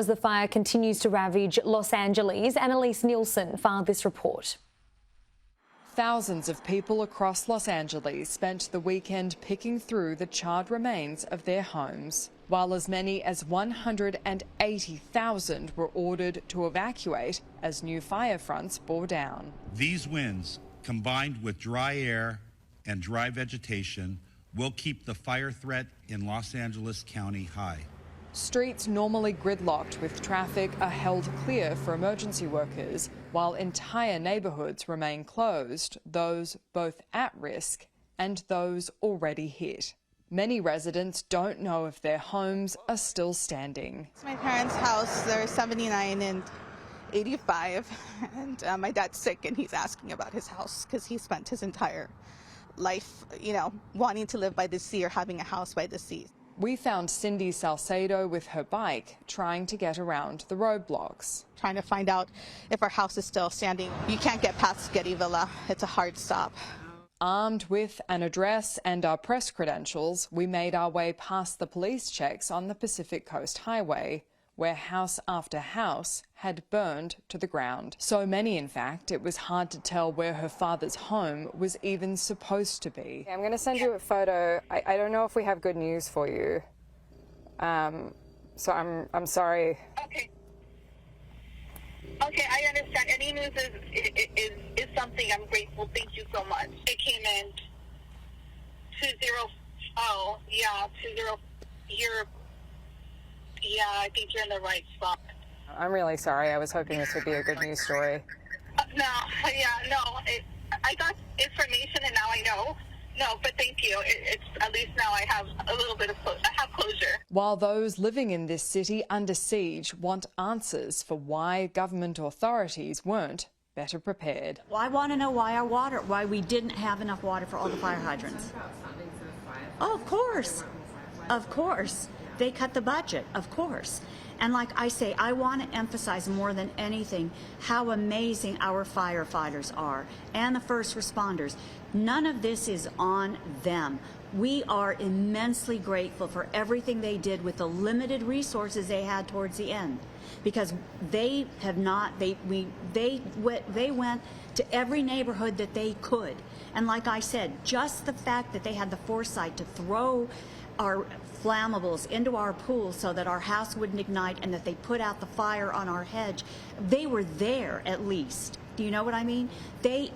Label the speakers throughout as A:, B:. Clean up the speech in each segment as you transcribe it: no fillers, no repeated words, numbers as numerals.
A: As the fire continues to ravage Los Angeles, Annelise Nielsen filed this report.
B: Thousands of people across Los Angeles spent the weekend picking through the charred remains of their homes, while as many as 180,000 were ordered to evacuate as new fire fronts bore down.
C: These winds, combined with dry air and dry vegetation, will keep the fire threat in Los Angeles County high.
B: Streets normally gridlocked with traffic are held clear for emergency workers, while entire neighbourhoods remain closed, those both at risk and those already hit. Many residents don't know if their homes are still standing.
D: It's my parents' house. They're 79 and 85, and my dad's sick, and he's asking about his house because he spent his entire life, wanting to live by the sea or having a house by the sea.
B: We found Cindy Salcedo with her bike, trying to get around the roadblocks.
D: Trying to find out if our house is still standing. You can't get past Getty Villa. It's a hard stop.
B: Armed with an address and our press credentials, we made our way past the police checks on the Pacific Coast Highway, where house after house had burned to the ground. So many, in fact, it was hard to tell where her father's home was even supposed to be.
E: I'm going to send you a photo. I don't know if we have good news for you. So I'm sorry.
F: Okay, I understand. Any news is something. I'm grateful. Thank you so much. It came in 20. Oh, yeah, 20. Yeah, I think you're in the right spot.
E: I'm really sorry. I was hoping this would be a good news story.
F: I got information and now I know. No, but thank you. It's at least now I have a little bit of closure.
B: While those living in this city under siege want answers for why government authorities weren't better prepared.
G: Well, I want to know why we didn't have enough water for all the fire hydrants. Oh, of course. Of course. They cut the budget, of course. And like I say, I want to emphasize more than anything how amazing our firefighters are and the first responders. None of this is on them. We are immensely grateful for everything they did with the limited resources they had towards the end, because they went to every neighborhood that they could. And like I said, just the fact that they had the foresight to throw our flammables into our pool so that our house wouldn't ignite and that they put out the fire on our hedge, they were there at least. Do you know what I mean? They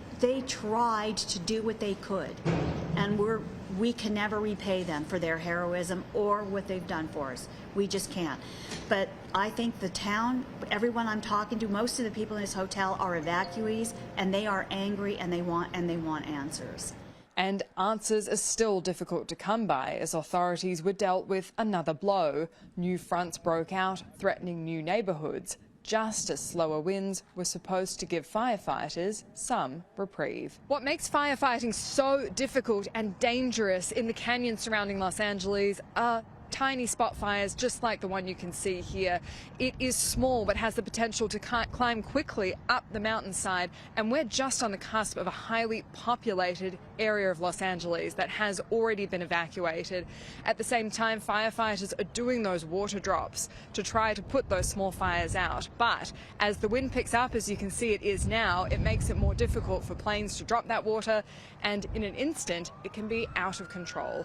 G: tried to do what they could, and we can never repay them for their heroism or what they've done for us. We just can't. But I think the town, everyone I'm talking to, most of the people in this hotel are evacuees, and they are angry and they want answers.
B: And answers are still difficult to come by as authorities were dealt with another blow. New fronts broke out, threatening new neighbourhoods, just as slower winds were supposed to give firefighters some reprieve. What makes firefighting so difficult and dangerous in the canyons surrounding Los Angeles are tiny spot fires just like the one you can see here. It is small but has the potential to climb quickly up the mountainside, and we're just on the cusp of a highly populated area of Los Angeles that has already been evacuated. At the same time, firefighters are doing those water drops to try to put those small fires out, but as the wind picks up, as you can see it is now, it makes it more difficult for planes to drop that water, and in an instant it can be out of control.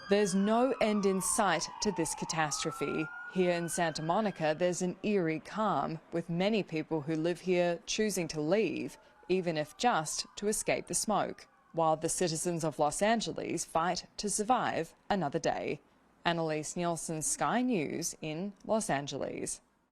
B: There's no end in sight to this catastrophe. Here in Santa Monica, there's an eerie calm, with many people who live here choosing to leave, even if just to escape the smoke, while the citizens of Los Angeles fight to survive another day. Annelise Nielsen, Sky News in Los Angeles.